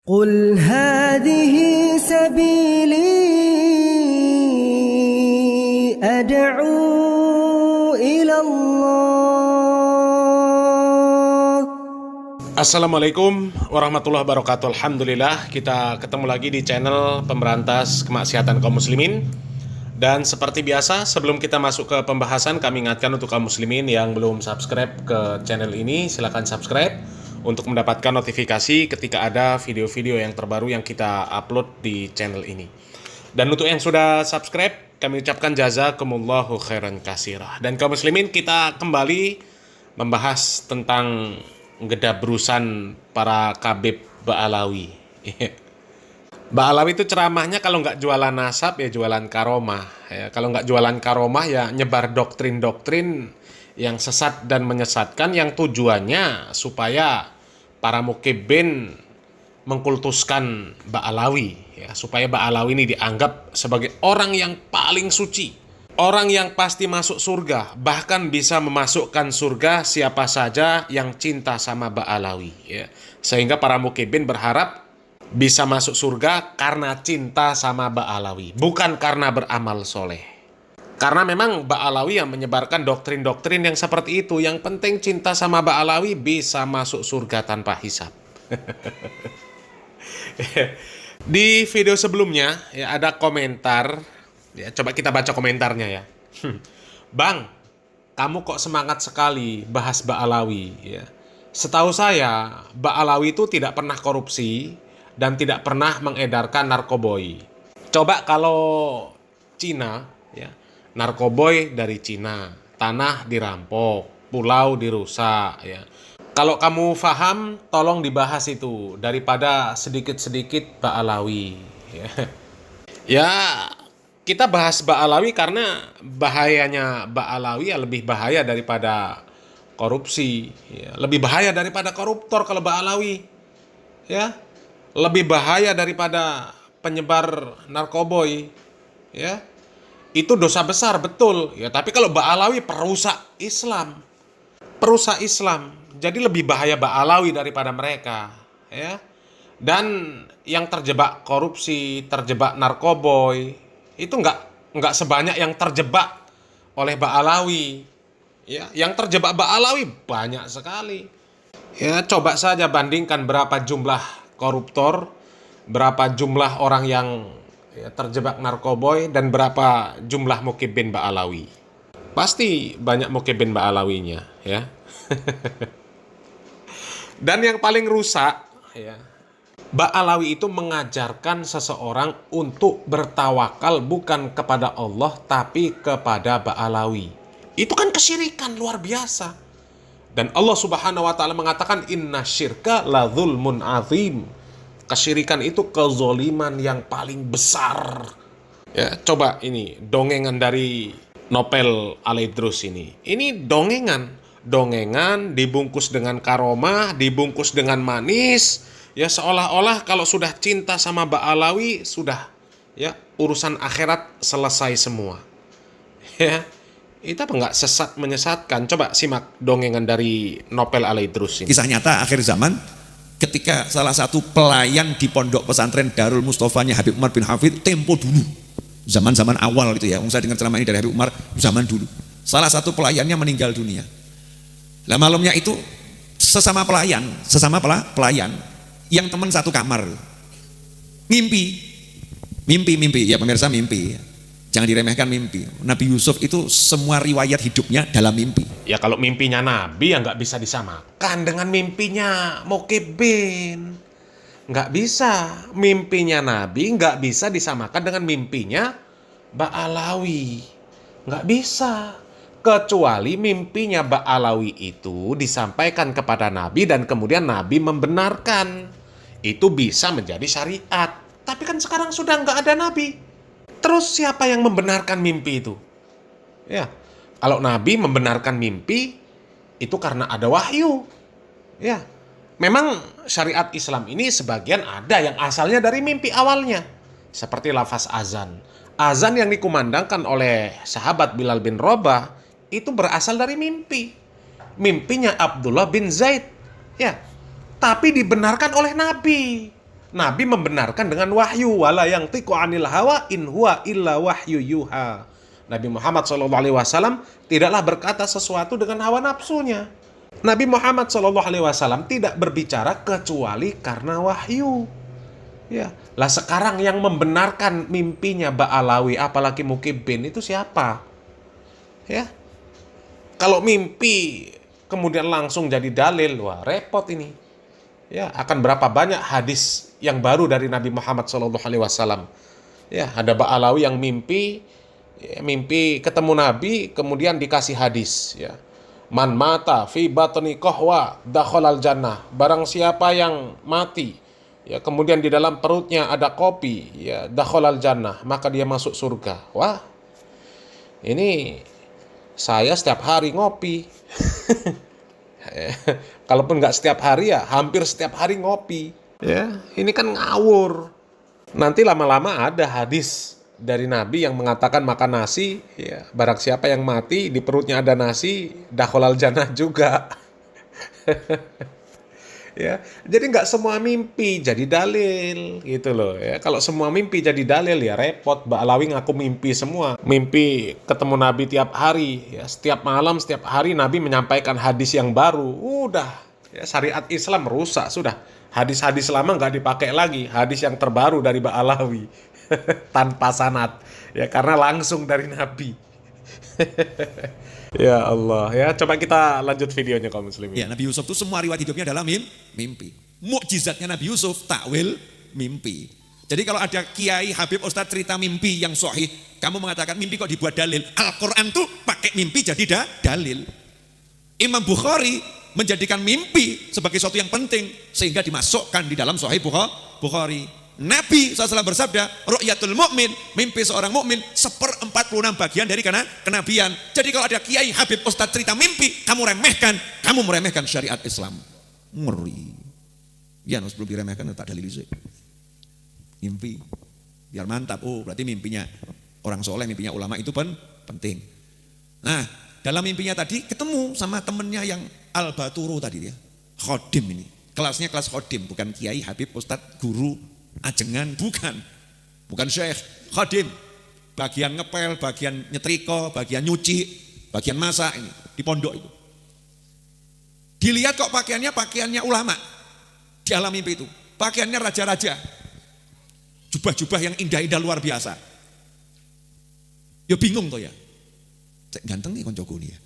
قل هذه سبيلي أدعو إلى الله. Assalamualaikum warahmatullahi wabarakatuh. Alhamdulillah kita ketemu lagi di channel pemberantas kemaksiatan kaum muslimin. Dan seperti biasa, sebelum kita masuk ke pembahasan, kami ingatkan untuk kaum muslimin yang belum subscribe ke channel ini, silakan subscribe untuk mendapatkan notifikasi ketika ada video-video yang terbaru yang kita upload di channel ini. Dan untuk yang sudah subscribe, kami ucapkan jazakumullahu khairan katsirah. Dan kaum muslimin, kita kembali membahas tentang gedabrusan para kabib Ba'alawi. Ba'alawi itu ceramahnya kalau nggak jualan nasab ya jualan karomah. Ya, kalau nggak jualan karomah ya nyebar doktrin-doktrin yang sesat dan menyesatkan, yang tujuannya supaya para mukibin mengkultuskan Ba'alawi, ya, supaya Ba'alawi ini dianggap sebagai orang yang paling suci, orang yang pasti masuk surga, bahkan bisa memasukkan surga siapa saja yang cinta sama Ba'alawi, ya. Sehingga para mukibin berharap bisa masuk surga karena cinta sama Ba'alawi, bukan karena beramal soleh. Karena memang Ba'alawi yang menyebarkan doktrin-doktrin yang seperti itu. Yang penting cinta sama Ba'alawi bisa masuk surga tanpa hisab. Di video sebelumnya ya ada komentar. Ya, coba kita baca komentarnya ya. Bang, kamu kok semangat sekali bahas Ba'alawi ya. Setahu saya, Ba'alawi itu tidak pernah korupsi dan tidak pernah mengedarkan narkoboy. Coba kalau Cina ya, narkoboy dari Cina, tanah dirampok, pulau dirusak ya. Kalau kamu paham, tolong dibahas itu daripada sedikit-sedikit Ba'alawi ya. Ya, kita bahas Ba'alawi karena bahayanya Ba'alawi ya lebih bahaya daripada korupsi ya. Lebih bahaya daripada koruptor kalau Ba'alawi ya. Lebih bahaya daripada penyebar narkoboy ya. Itu dosa besar, betul ya. Tapi kalau Ba'alawi perusak Islam, jadi lebih bahaya Ba'alawi daripada mereka ya. Dan yang terjebak korupsi, terjebak narkoboy itu nggak sebanyak yang terjebak oleh Ba'alawi ya. Yang terjebak Ba'alawi banyak sekali ya. Coba saja bandingkan berapa jumlah koruptor, berapa jumlah orang yang ya, terjebak narkoboy, dan berapa jumlah mukibin Ba'alawi. Pasti banyak mukibin Ba'alawinya ya. Dan yang paling rusak ya, Ba'alawi itu mengajarkan seseorang untuk bertawakal bukan kepada Allah tapi kepada Ba'alawi. Itu kan kesyirikan luar biasa. Dan Allah Subhanahu wa taala mengatakan inna syirka la dzulmun azim. Kesyirikan itu kezoliman yang paling besar. Ya, coba ini dongengan dari Nopel Al-Idrus ini. Ini dongengan dibungkus dengan karomah, dibungkus dengan manis. Ya, seolah-olah kalau sudah cinta sama Ba'alawi sudah ya urusan akhirat selesai semua. Ya. Itu apa nggak sesat menyesatkan? Coba simak dongengan dari Nopel Al-Idrus ini. Kisah nyata akhir zaman ketika salah satu pelayan di pondok pesantren Darul Mustofanya Habib Umar bin Hafid tempo dulu, zaman-zaman awal itu ya, saya dengar ceramah ini dari Habib Umar zaman dulu. Salah satu pelayannya meninggal dunia. Lah malamnya itu sesama pelayan yang teman satu kamar mimpi ya pemirsa, mimpi. Jangan diremehkan mimpi. Nabi Yusuf itu semua riwayat hidupnya dalam mimpi. Ya kalau mimpinya Nabi ya nggak bisa disamakan dengan mimpinya mukibin. Nggak bisa. Mimpinya Nabi nggak bisa disamakan dengan mimpinya Ba'alawi. Nggak bisa. Kecuali mimpinya Ba'alawi itu disampaikan kepada Nabi dan kemudian Nabi membenarkan. Itu bisa menjadi syariat. Tapi kan sekarang sudah nggak ada Nabi. Terus siapa yang membenarkan mimpi itu? Ya, kalau Nabi membenarkan mimpi itu karena ada wahyu. Ya, memang syariat Islam ini sebagian ada yang asalnya dari mimpi awalnya. Seperti lafaz azan. Azan yang dikumandangkan oleh sahabat Bilal bin Rabah itu berasal dari mimpi. Mimpinya Abdullah bin Zaid. Ya, tapi dibenarkan oleh Nabi. Nabi membenarkan dengan wahyu, wala yang tiku anil hawa in huwa illa wahyu yuha. Nabi Muhammad SAW tidaklah berkata sesuatu dengan hawa nafsunya. Nabi Muhammad SAW tidak berbicara kecuali karena wahyu. Ya, lah sekarang yang membenarkan mimpinya Ba'alawi, apalagi Mukibbin, itu siapa? Ya, kalau mimpi kemudian langsung jadi dalil, wah repot ini. Ya, akan berapa banyak hadis yang baru dari Nabi Muhammad SAW. Ya, ada Ba'alawi yang mimpi ketemu Nabi, kemudian dikasih hadis. Ya, man mata fi batni qahwa dakhalal jannah. Barang siapa yang mati, ya kemudian di dalam perutnya ada kopi, ya dakhalal jannah, maka dia masuk surga. Wah, ini saya setiap hari ngopi. Kalaupun nggak setiap hari, ya hampir setiap hari ngopi. Ya, ini kan ngawur. Nanti lama-lama ada hadis dari Nabi yang mengatakan makan nasi, ya barang siapa yang mati di perutnya ada nasi, dakhalal jannah juga. Ya, jadi nggak semua mimpi jadi dalil gitu loh ya. Kalau semua mimpi jadi dalil ya repot. Mbak Alawi ngaku mimpi semua, mimpi ketemu Nabi tiap hari ya, setiap malam setiap hari Nabi menyampaikan hadis yang baru. Udah ya, syariat Islam rusak sudah. Hadis-hadis lama nggak dipakai lagi, hadis yang terbaru dari Mbak Alawi tanpa sanad ya, karena langsung dari Nabi. Ya Allah, ya coba kita lanjut videonya kaum muslimin. Ya, Nabi Yusuf itu semua riwayat hidupnya adalah mimpi. Mukjizatnya Nabi Yusuf takwil mimpi. Jadi kalau ada kiai, habib, ustadz cerita mimpi yang sahih, kamu mengatakan mimpi kok dibuat dalil. Al-Quran tuh pakai mimpi jadi dalil. Imam Bukhari menjadikan mimpi sebagai sesuatu yang penting sehingga dimasukkan di dalam Sahih Bukhari. Nabi SAW bersabda, ru'yatul mu'min, mimpi seorang mukmin 1/46 bagian dari kenabian. Jadi kalau ada kiai, habib, ustadz cerita mimpi, kamu meremehkan syariat Islam. Ngeri. Ya, sebelum diremehkan tak dalil sih. Mimpi, biar mantap. Oh, berarti mimpinya orang soleh, mimpinya ulama itu penting. Nah, dalam mimpinya tadi ketemu sama temennya yang Al-Baturu tadi ya, khodim ini. Kelasnya kelas khodim, bukan kiai, habib, ustadz, guru, ajengan, bukan syekh, khadim, bagian ngepel, bagian nyetrika, bagian nyuci, bagian masak ini di pondok itu. Dilihat kok pakaiannya ulama di alam mimpi itu, pakaiannya raja-raja, jubah-jubah yang indah-indah luar biasa. Ya bingung toh ya, cek ganteng nih koncoku nih ya,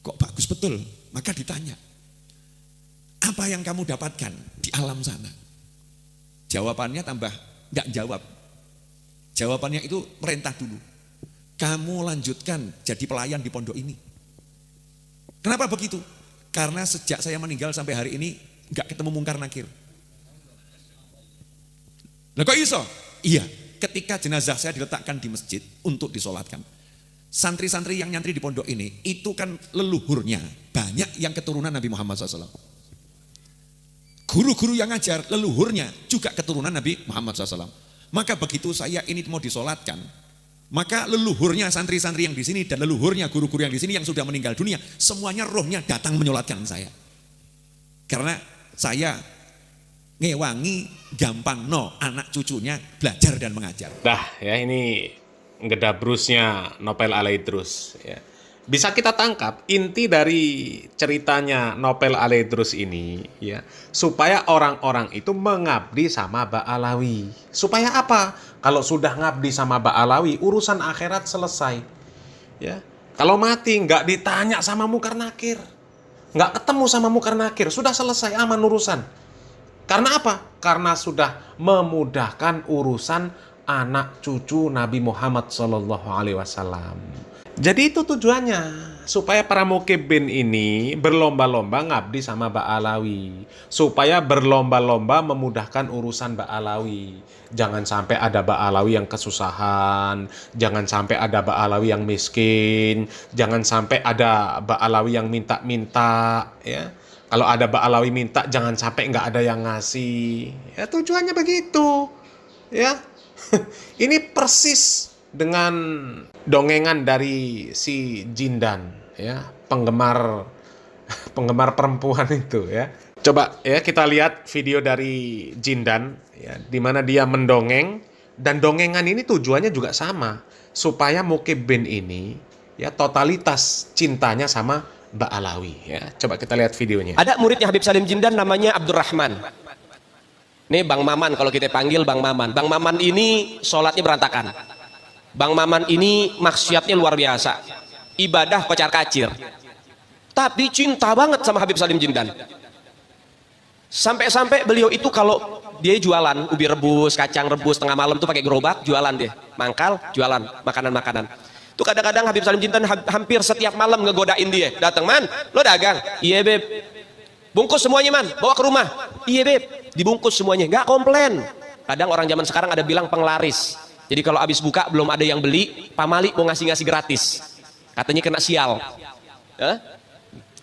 kok bagus betul. Maka ditanya, apa yang kamu dapatkan di alam sana? Jawabannya tambah nggak jawab. Jawabannya itu perintah dulu. Kamu lanjutkan jadi pelayan di pondok ini. Kenapa begitu? Karena sejak saya meninggal sampai hari ini nggak ketemu mungkar nakir. Lah kok iso? Iya, ketika jenazah saya diletakkan di masjid untuk disolatkan. Santri-santri yang nyantri di pondok ini itu kan leluhurnya banyak yang keturunan Nabi Muhammad SAW. Guru-guru yang ngajar leluhurnya juga keturunan Nabi Muhammad SAW. Maka begitu saya ini mau disolatkan, maka leluhurnya santri-santri yang di sini dan leluhurnya guru-guru yang di sini yang sudah meninggal dunia, semuanya rohnya datang menyolatkan saya. Karena saya ngewangi gampang anak cucunya belajar dan mengajar. Dah ya, ini ngedabrusnya Nopel Alaidrus ya. Bisa kita tangkap inti dari ceritanya Nopel Alaidrus ini ya, supaya orang-orang itu mengabdi sama Ba'alawi. Supaya apa? Kalau sudah ngabdi sama Ba'alawi, urusan akhirat selesai. Ya. Kalau mati nggak ditanya sama mungkar nakir, nggak ketemu sama mungkar nakir, sudah selesai, aman urusan. Karena apa? Karena sudah memudahkan urusan anak cucu Nabi Muhammad SAW. Jadi itu tujuannya, supaya para mukibbin ini berlomba-lomba ngabdi sama Ba'alawi, supaya berlomba-lomba memudahkan urusan Ba'alawi. Jangan sampai ada Ba'alawi yang kesusahan, jangan sampai ada Ba'alawi yang miskin, jangan sampai ada Ba'alawi yang minta-minta ya. Kalau ada Ba'alawi minta, jangan sampai nggak ada yang ngasih. Ya tujuannya begitu ya. Ini persis dengan dongengan dari si Jindan ya, penggemar perempuan itu ya. Coba ya kita lihat video dari Jindan ya, di mana dia mendongeng, dan dongengan ini tujuannya juga sama, supaya Mukibin ini ya totalitas cintanya sama Mbak Alawi ya. Coba kita lihat videonya. Ada muridnya Habib Salim Jindan namanya Abdurrahman. Ini Bang Maman, kalau kita panggil Bang Maman. Bang Maman ini sholatnya berantakan. Bang Maman ini maksiatnya luar biasa. Ibadah kocar kacir. Tapi cinta banget sama Habib Salim Jindan. Sampai-sampai beliau itu kalau dia jualan ubi rebus, kacang rebus tengah malam tuh pakai gerobak, jualan dia. Mangkal, jualan makanan-makanan. Tuh kadang-kadang Habib Salim Jindan hampir setiap malam ngegodain dia. Datang, "Man, lo dagang?" "Iya, Beb." "Bungkus semuanya, Man, bawa ke rumah." "Iya, Beb." Dibungkus semuanya, nggak komplain. Kadang orang zaman sekarang ada bilang penglaris. Jadi kalau habis buka belum ada yang beli, pamali mau ngasih-ngasih gratis. Katanya kena sial.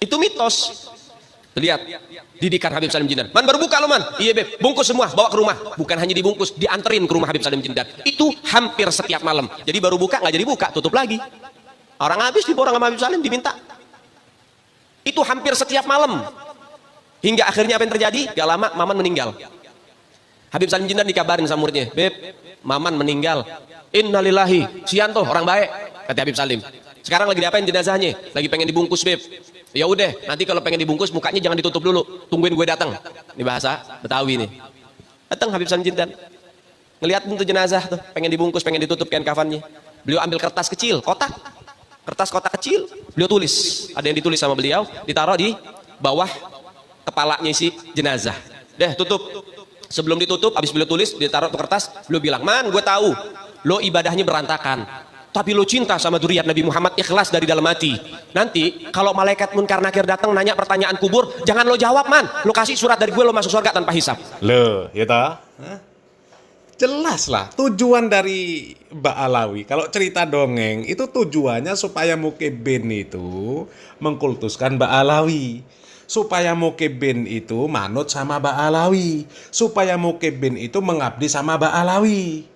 Itu mitos. Lihat didikan Habib Salim Jindan. "Man, baru buka lo, Man." "Iya, Beb." "Bungkus semua, bawa ke rumah." Bukan hanya dibungkus, dianterin ke rumah Habib Salim Jindan. Itu hampir setiap malam. Jadi baru buka, nggak jadi buka, tutup lagi. Orang habis diborong sama Habib Salim, diminta. Itu hampir setiap malam. Hingga akhirnya apa yang terjadi? Gak lama Maman meninggal. Habib Salim Jindan dikabarin sama muridnya, "Beb, Maman meninggal." "Innalillahi." "Sianto, orang baik," kata Habib Salim. "Sekarang lagi diapain jenazahnya?" "Lagi pengen dibungkus, Beb." "Ya udah, nanti kalau pengen dibungkus mukanya jangan ditutup dulu, tungguin gue datang." Ini bahasa Betawi nih. Datang Habib Salim Jindan, ngelihat itu jenazah tuh, pengen dibungkus, pengen ditutup kain kafannya. Beliau ambil kertas kecil, kotak kecil, beliau tulis. Ada yang ditulis sama beliau, ditaruh di bawah kepalanya si jenazah. Deh, tutup. Sebelum ditutup, habis beliau tulis, ditaruh ke kertas, beliau bilang, "Man, gue tahu lo ibadahnya berantakan, tapi lo cinta sama zuriat Nabi Muhammad, ikhlas dari dalam hati. Nanti kalau malaikat munkar nakir datang nanya pertanyaan kubur, jangan lo jawab, Man. Lo kasih surat dari gue, lo masuk surga tanpa hisap." Loh, ya toh? Jelas lah tujuan dari Mbak Alawi. Kalau cerita dongeng itu tujuannya supaya Mukibin itu mengkultuskan Mbak Alawi, supaya Mukibin itu manut sama Mbak Alawi, supaya Mukibin itu mengabdi sama Mbak Alawi,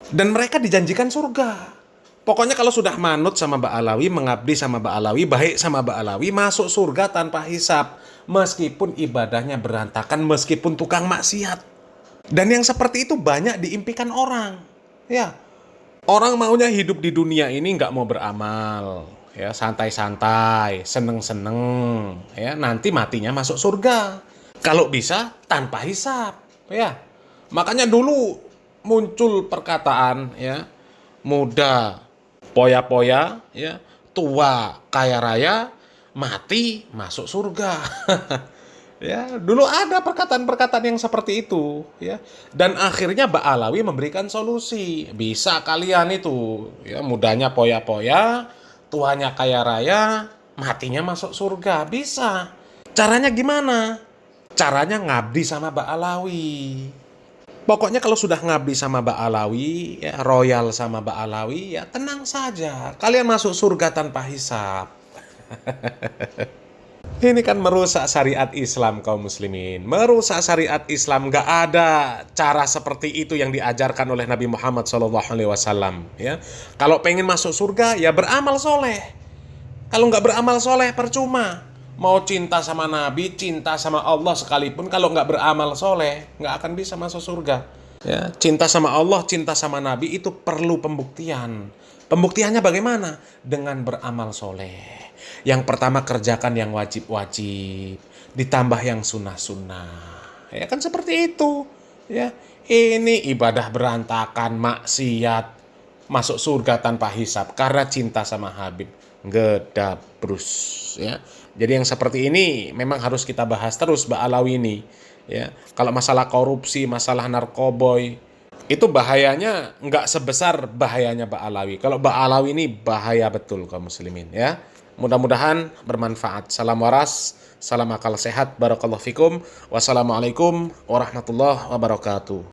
dan mereka dijanjikan surga. Pokoknya kalau sudah manut sama Mbak Alawi, mengabdi sama Mbak Alawi, baik sama Mbak Alawi, masuk surga tanpa hisap, meskipun ibadahnya berantakan, meskipun tukang maksiat. Dan yang seperti itu banyak diimpikan orang. Ya, orang maunya hidup di dunia ini nggak mau beramal, ya santai-santai, seneng-seneng, ya nanti matinya masuk surga. Kalau bisa tanpa hisap, ya. Makanya dulu muncul perkataan, ya, muda poya-poya, ya, tua kaya raya, mati masuk surga. Ya, dulu ada perkataan-perkataan yang seperti itu, ya. Dan akhirnya Mbak Alawi memberikan solusi. Bisa kalian itu, ya, mudanya poya-poya, tuanya kaya raya, matinya masuk surga. Bisa. Caranya gimana? Caranya ngabdi sama Mbak Alawi. Pokoknya kalau sudah ngabdi sama Mbak Alawi, ya, royal sama Mbak Alawi, ya tenang saja. Kalian masuk surga tanpa hisap. Ini kan merusak syariat Islam, kaum muslimin. Merusak syariat Islam. Gak ada cara seperti itu yang diajarkan oleh Nabi Muhammad SAW. Ya. Kalau pengen masuk surga, ya beramal soleh. Kalau nggak beramal soleh, percuma. Mau cinta sama Nabi, cinta sama Allah sekalipun, kalau nggak beramal soleh, nggak akan bisa masuk surga. Ya. Cinta sama Allah, cinta sama Nabi itu perlu pembuktian. Pembuktiannya bagaimana? Dengan beramal soleh. Yang pertama kerjakan yang wajib-wajib, ditambah yang sunnah-sunnah. Ya kan seperti itu. Ya, ini ibadah berantakan, maksiat, masuk surga tanpa hisab karena cinta sama Habib. Gedabrus. Ya. Jadi yang seperti ini memang harus kita bahas terus Mbak Alawi ini. Ya, kalau masalah korupsi, masalah narkoboy, itu bahayanya nggak sebesar bahayanya Mbak Alawi. Kalau Mbak Alawi ini bahaya betul kaum muslimin, ya. Mudah-mudahan bermanfaat. Salam waras, salam akal sehat, barakallahu fikum. Wassalamualaikum warahmatullahi wabarakatuh.